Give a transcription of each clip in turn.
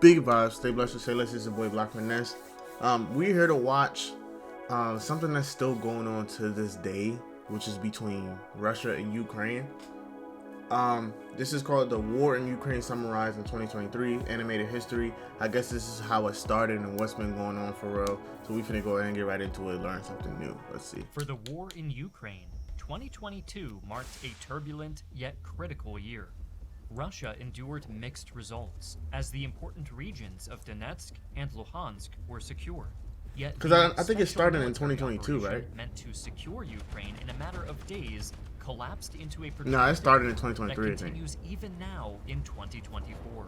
Big vibes, stay blessed, stay less. It's your boy blkfinesse. We're here to watch something that's still going on to this day, which is between Russia and Ukraine. This is called The War in Ukraine Summarized in 2023, Animated History. I guess this is how it started and what's been going on for real. So we finna go ahead and get right into it, learn something new. Let's see. For the war in Ukraine, 2022 marked a turbulent yet critical year. Russia endured mixed results, as the important regions of Donetsk and Luhansk were secure. Yet, because I think it started in 2022, right? Meant to secure Ukraine in a matter of days, collapsed into a no, it started in 2023. that continues even now in 2024.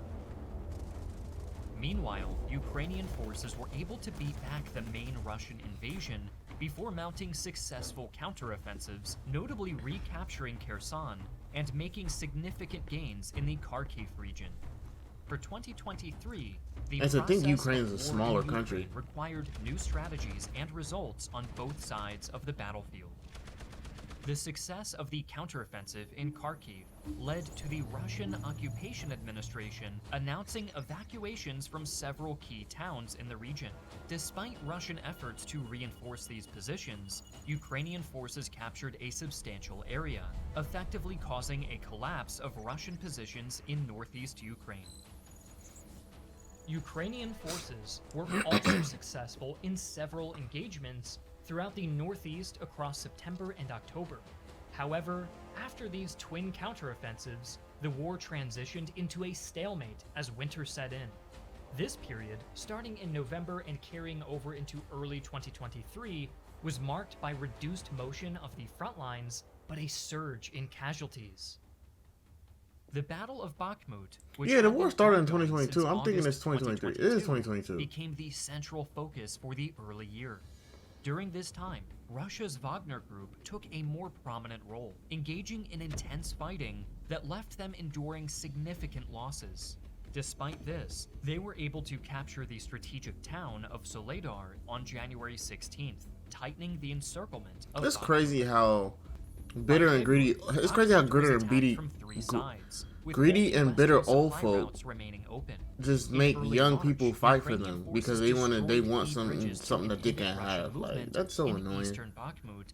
Meanwhile, Ukrainian forces were able to beat back the main Russian invasion before mounting successful counteroffensives, notably recapturing Kherson and making significant gains in the Kharkiv region. For 2023, the I think Ukraine is a war smaller in country. Ukraine required new strategies and results on both sides of the battlefield. The success of the counteroffensive in Kharkiv led to the Russian Occupation Administration announcing evacuations from several key towns in the region. Despite Russian efforts to reinforce these positions, Ukrainian forces captured a substantial area, effectively causing a collapse of Russian positions in northeast Ukraine. Ukrainian forces were also successful in several engagements throughout the northeast across September and October. However, after these twin counteroffensives, the war transitioned into a stalemate as winter set in. This period, starting in November and carrying over into early 2023, was marked by reduced motion of the front lines, but a surge in casualties. The Battle of Bakhmut, which the war started in 2022. since I'm thinking August it's 2023. It is 2022. became the central focus for the early year. During this time, Russia's Wagner Group took a more prominent role, engaging in intense fighting that left them enduring significant losses. Despite this, they were able to capture the strategic town of Soledar on January 16th, tightening the encirclement of It's Bakhmut. crazy how bitter and greedy. It's crazy how bitter and greedy and bitter old folk just make young people fight for them because they want something that they can have. Like, that's so annoying.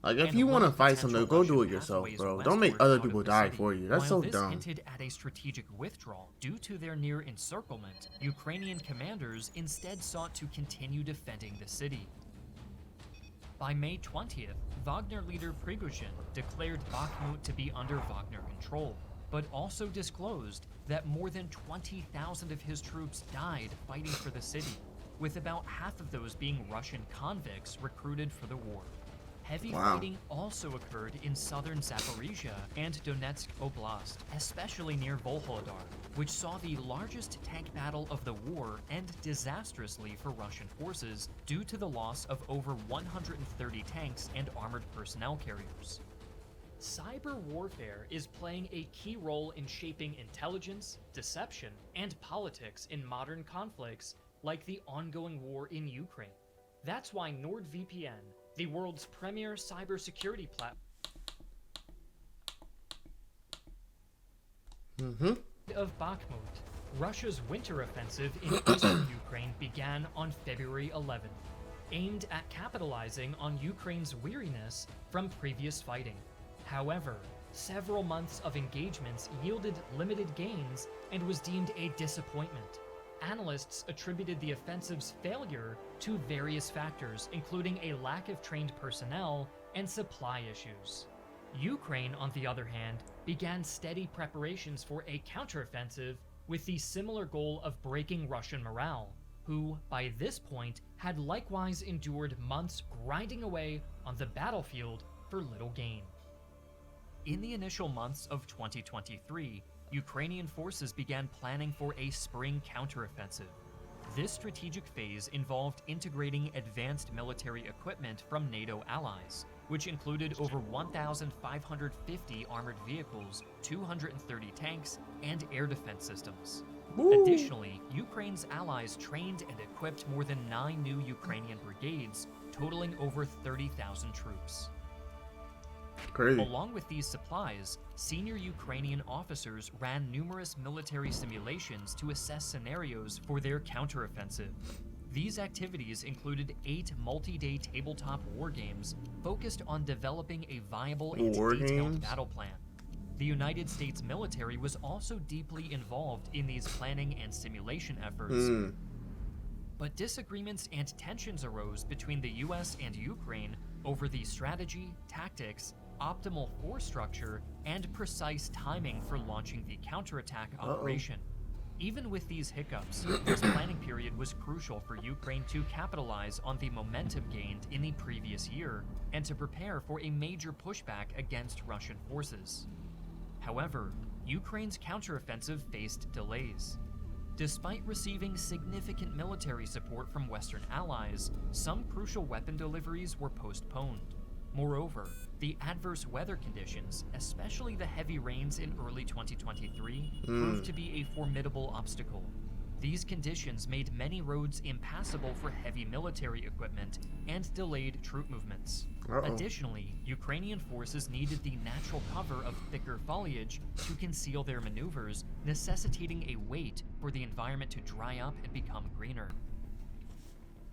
Like, if you want to fight something, go do it yourself, bro. Don't make other people die for you. That's so dumb. Hinted at a strategic withdrawal due to their near encirclement, Ukrainian commanders instead sought to continue defending the city. By May 20th, Wagner leader Prigozhin declared Bakhmut to be under Wagner control, but also disclosed that more than 20,000 of his troops died fighting for the city, with about half of those being Russian convicts recruited for the war. Heavy fighting also occurred in southern Zaporizhia and Donetsk Oblast, especially near Volhodar, which saw the largest tank battle of the war end disastrously for Russian forces due to the loss of over 130 tanks and armored personnel carriers. Cyber warfare is playing a key role in shaping intelligence, deception, and politics in modern conflicts like the ongoing war in Ukraine. That's why NordVPN, the world's premier cybersecurity platform of Bakhmut, Russia's winter offensive in eastern Ukraine began on February 11th, aimed at capitalizing on Ukraine's weariness from previous fighting. However, several months of engagements yielded limited gains and was deemed a disappointment. Analysts attributed the offensive's failure to various factors, including a lack of trained personnel and supply issues. Ukraine, on the other hand, began steady preparations for a counteroffensive with the similar goal of breaking Russian morale, who, by this point, had likewise endured months grinding away on the battlefield for little gain. In the initial months of 2023, Ukrainian forces began planning for a spring counteroffensive. This strategic phase involved integrating advanced military equipment from NATO allies, which included over 1,550 armored vehicles, 230 tanks, and air defense systems. Additionally, Ukraine's allies trained and equipped more than 9 new Ukrainian brigades, totaling over 30,000 troops. Crazy. Along with these supplies, senior Ukrainian officers ran numerous military simulations to assess scenarios for their counteroffensive. These activities included 8 multi-day tabletop war games focused on developing a viable and detailed battle plan. The United States military was also deeply involved in these planning and simulation efforts. But disagreements and tensions arose between the US and Ukraine over the strategy, tactics, optimal force structure, and precise timing for launching the counterattack operation. Even with these hiccups, this planning period was crucial for Ukraine to capitalize on the momentum gained in the previous year and to prepare for a major pushback against Russian forces. However, Ukraine's counteroffensive faced delays. Despite receiving significant military support from Western allies, some crucial weapon deliveries were postponed. Moreover, the adverse weather conditions, especially the heavy rains in early 2023, proved to be a formidable obstacle. These conditions made many roads impassable for heavy military equipment and delayed troop movements. Additionally, Ukrainian forces needed the natural cover of thicker foliage to conceal their maneuvers, necessitating a wait for the environment to dry up and become greener.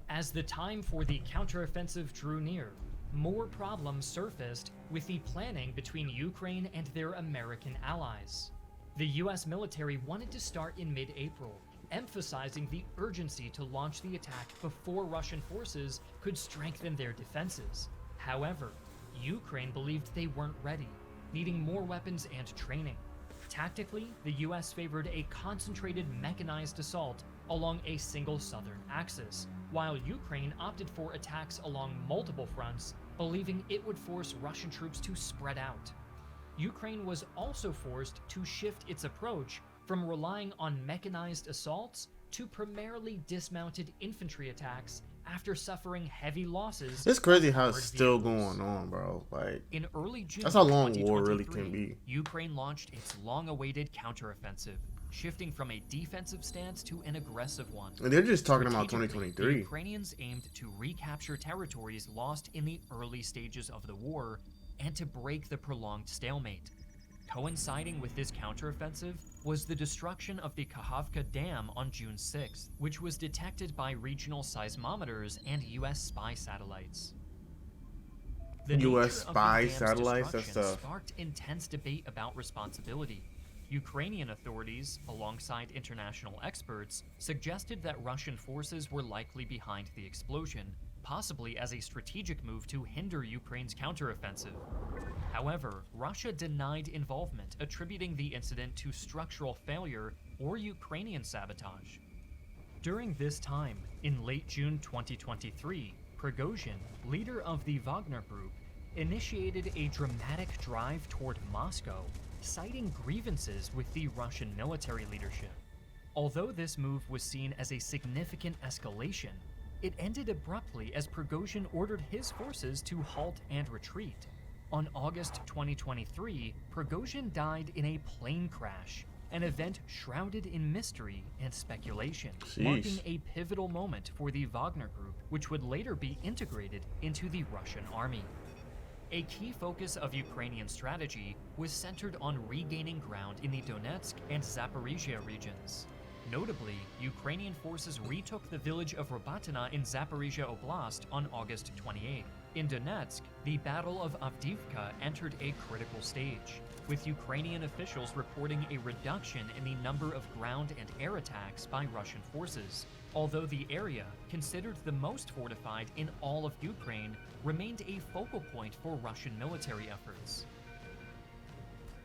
As the time for the counteroffensive drew near, more problems surfaced with the planning between Ukraine and their American allies. The US military wanted to start in mid-April, emphasizing the urgency to launch the attack before Russian forces could strengthen their defenses. However, Ukraine believed they weren't ready, needing more weapons and training. Tactically, the US favored a concentrated mechanized assault along a single southern axis, while Ukraine opted for attacks along multiple fronts, believing it would force Russian troops to spread out. Ukraine was also forced to shift its approach from relying on mechanized assaults to primarily dismounted infantry attacks after suffering heavy losses. It's crazy how it's still going on, bro. Like, in early June, that's how long war really can be. Ukraine launched its long-awaited counteroffensive, shifting from a defensive stance to an aggressive one. And they're just talking about 2023. The Ukrainians aimed to recapture territories lost in the early stages of the war and to break the prolonged stalemate. Coinciding with this counteroffensive was the destruction of the Kakhovka Dam on June 6th, which was detected by regional seismometers and US spy satellites. The US spy satellites, that's sparked intense debate about responsibility. Ukrainian authorities, alongside international experts, suggested that Russian forces were likely behind the explosion, possibly as a strategic move to hinder Ukraine's counteroffensive. However, Russia denied involvement, attributing the incident to structural failure or Ukrainian sabotage. During this time, in late June 2023, Prigozhin, leader of the Wagner Group, initiated a dramatic drive toward Moscow, citing grievances with the Russian military leadership. Although this move was seen as a significant escalation, it ended abruptly as Prigozhin ordered his forces to halt and retreat. On August 2023, Prigozhin died in a plane crash, an event shrouded in mystery and speculation, marking a pivotal moment for the Wagner Group, which would later be integrated into the Russian army. A key focus of Ukrainian strategy was centered on regaining ground in the Donetsk and Zaporizhia regions. Notably, Ukrainian forces retook the village of Robatina in Zaporizhia Oblast on August 28. In Donetsk, the Battle of Avdiivka entered a critical stage, with Ukrainian officials reporting a reduction in the number of ground and air attacks by Russian forces, although the area, considered the most fortified in all of Ukraine, remained a focal point for Russian military efforts.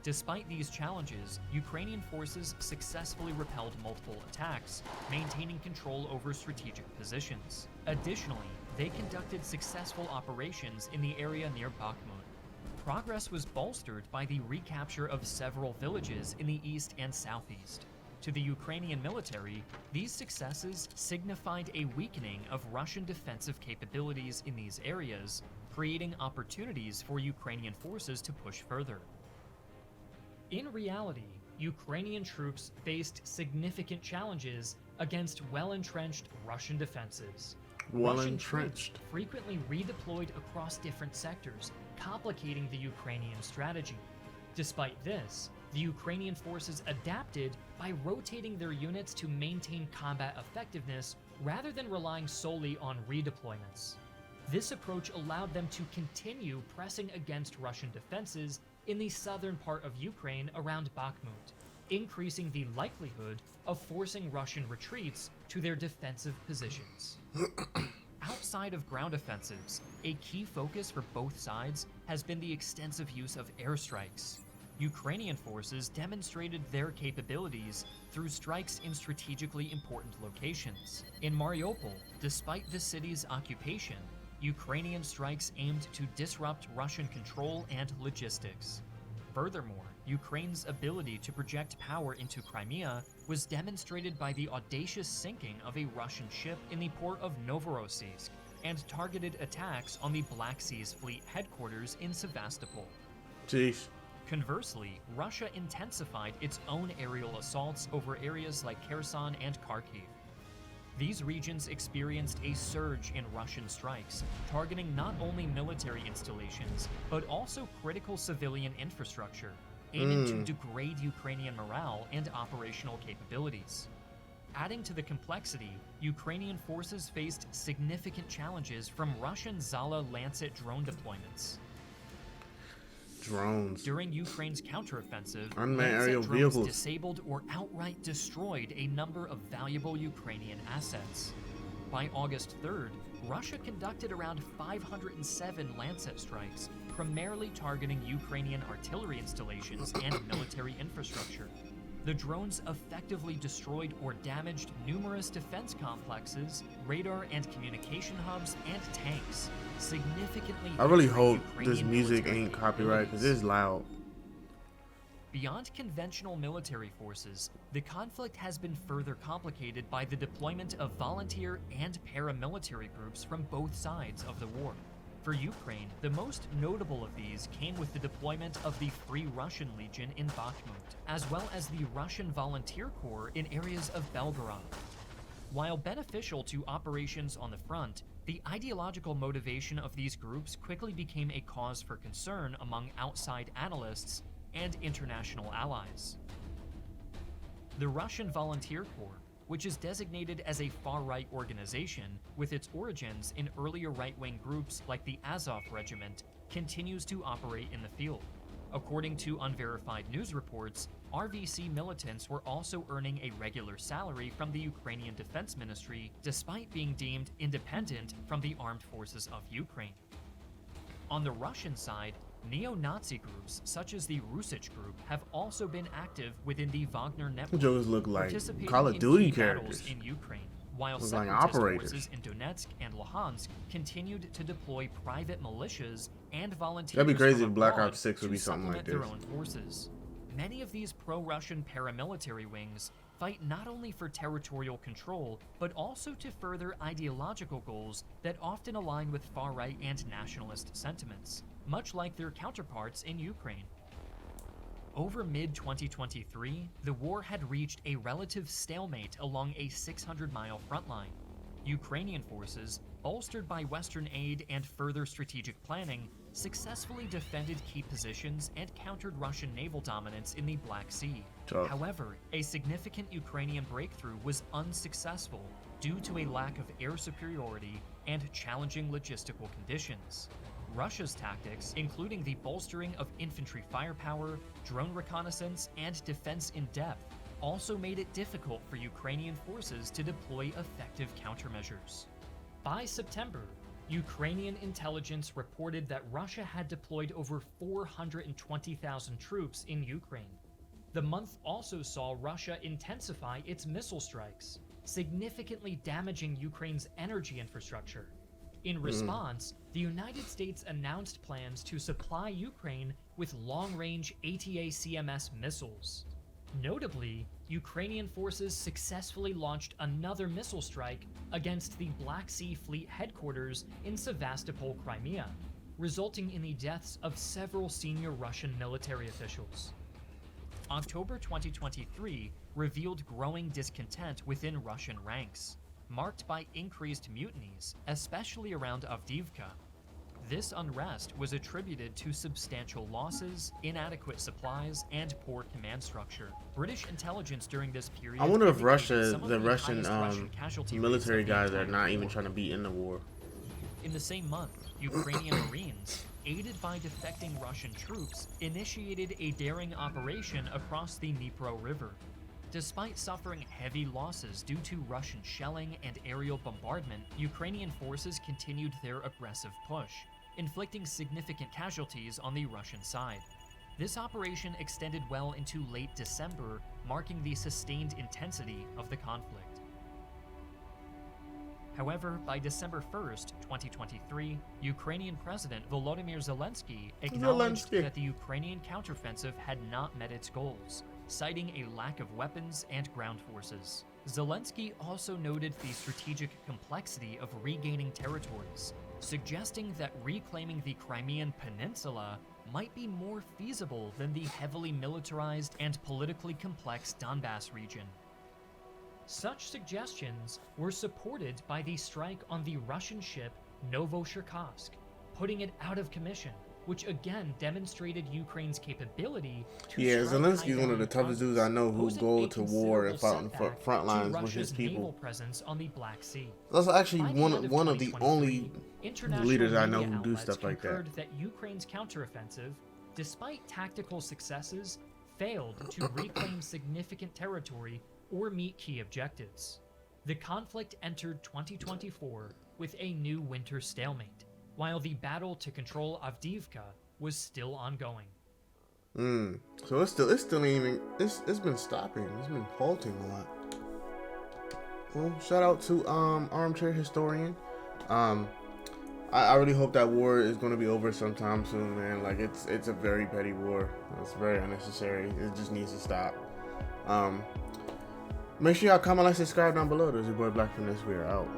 Despite these challenges, Ukrainian forces successfully repelled multiple attacks, maintaining control over strategic positions. Additionally, they conducted successful operations in the area near Bakhmut. Progress was bolstered by the recapture of several villages in the east and southeast. To the Ukrainian military, these successes signified a weakening of Russian defensive capabilities in these areas, creating opportunities for Ukrainian forces to push further. In reality, Ukrainian troops faced significant challenges against well-entrenched Russian defenses. Russian troops frequently redeployed across different sectors, complicating the Ukrainian strategy. Despite this, the Ukrainian forces adapted by rotating their units to maintain combat effectiveness rather than relying solely on redeployments. This approach allowed them to continue pressing against Russian defenses in the southern part of Ukraine around Bakhmut, increasing the likelihood of forcing Russian retreats to their defensive positions. Outside of ground offensives, a key focus for both sides has been the extensive use of airstrikes. Ukrainian forces demonstrated their capabilities through strikes in strategically important locations. In Mariupol, despite the city's occupation, Ukrainian strikes aimed to disrupt Russian control and logistics. Furthermore, Ukraine's ability to project power into Crimea was demonstrated by the audacious sinking of a Russian ship in the port of Novorossiysk and targeted attacks on the Black Sea's fleet headquarters in Sevastopol. Jeez. Conversely, Russia intensified its own aerial assaults over areas like Kherson and Kharkiv. These regions experienced a surge in Russian strikes, targeting not only military installations, but also critical civilian infrastructure, aiming to degrade Ukrainian morale and operational capabilities. Adding to the complexity, Ukrainian forces faced significant challenges from Russian Zala Lancet drone deployments. Drones. During Ukraine's counteroffensive, Unmanned aerial Lancet drones vehicles disabled or outright destroyed a number of valuable Ukrainian assets. By August 3rd, Russia conducted around 507 Lancet strikes, primarily targeting Ukrainian artillery installations and military infrastructure. The drones effectively destroyed or damaged numerous defense complexes, radar and communication hubs, and tanks, significantly I really hindering hope Ukrainian this music military ain't copyright because it's loud. Beyond conventional military forces, the conflict has been further complicated by the deployment of volunteer and paramilitary groups from both sides of the war. For Ukraine, the most notable of these came with the deployment of the Free Russian Legion in Bakhmut, as well as the Russian Volunteer Corps in areas of Belgorod. While beneficial to operations on the front, the ideological motivation of these groups quickly became a cause for concern among outside analysts and international allies. The Russian Volunteer Corps, which is designated as a far-right organization with its origins in earlier right-wing groups like the Azov Regiment, continues to operate in the field. According to unverified news reports, RVC militants were also earning a regular salary from the Ukrainian Defense Ministry despite being deemed independent from the armed forces of Ukraine. On the Russian side, neo-Nazi groups such as the Rusich group have also been active within the Wagner network, Those look like participating Call of in Duty key characters. battles in Ukraine, while Look like separatist operators. forces in Donetsk and Luhansk continued to deploy private militias and volunteers. That'd be crazy from if Black abroad Ops 6 would to be something like supplement their this. own forces. Many of these pro-Russian paramilitary wings fight not only for territorial control, but also to further ideological goals that often align with far-right and nationalist sentiments, much like their counterparts in Ukraine. Over mid-2023, the war had reached a relative stalemate along a 600-mile front line. Ukrainian forces, bolstered by Western aid and further strategic planning, successfully defended key positions and countered Russian naval dominance in the Black Sea. Tough. However, a significant Ukrainian breakthrough was unsuccessful due to a lack of air superiority and challenging logistical conditions. Russia's tactics, including the bolstering of infantry firepower, drone reconnaissance, and defense in depth, also made it difficult for Ukrainian forces to deploy effective countermeasures. By September, Ukrainian intelligence reported that Russia had deployed over 420,000 troops in Ukraine. The month also saw Russia intensify its missile strikes, significantly damaging Ukraine's energy infrastructure. In response, the United States announced plans to supply Ukraine with long-range ATACMS missiles. Notably, Ukrainian forces successfully launched another missile strike against the Black Sea Fleet headquarters in Sevastopol, Crimea, resulting in the deaths of several senior Russian military officials. October 2023 revealed growing discontent within Russian ranks, marked by increased mutinies, especially around Avdiivka. This unrest was attributed to substantial losses, inadequate supplies, and poor command structure. British intelligence during this period. I wonder if indicated Russia, some of the Russian casualty military rates of the guys are entire not even war. trying to be in the war. In the same month, Ukrainian Marines, aided by defecting Russian troops, initiated a daring operation across the Dnipro River. Despite suffering heavy losses due to Russian shelling and aerial bombardment, Ukrainian forces continued their aggressive push, inflicting significant casualties on the Russian side. This operation extended well into late December, marking the sustained intensity of the conflict. However, by December 1st, 2023, Ukrainian President Volodymyr Zelensky acknowledged that the Ukrainian counteroffensive had not met its goals, citing a lack of weapons and ground forces. Zelensky also noted the strategic complexity of regaining territories, suggesting that reclaiming the Crimean Peninsula might be more feasible than the heavily militarized and politically complex Donbass region. Such suggestions were supported by the strike on the Russian ship Novosibirsk, putting it out of commission, which again demonstrated Ukraine's capability to Zelensky's one of the toughest dudes I know who go to war and fight on the front lines with his people. Naval presence on the Black Sea. That's actually one of the only leaders I know who do stuff like that. That Ukraine's counteroffensive, despite tactical successes, failed to reclaim significant territory or meet key objectives. The conflict entered 2024 with a new winter stalemate, while the battle to control Avdiivka was still ongoing. So it's still ain't even, it's been stopping, it's been halting a lot. Well, shout out to Armchair Historian. I really hope that war is going to be over sometime soon, man. Like it's a very petty war. It's very unnecessary. It just needs to stop. Make sure y'all comment, like, subscribe down below. This is your boy blkfinesse. We are out.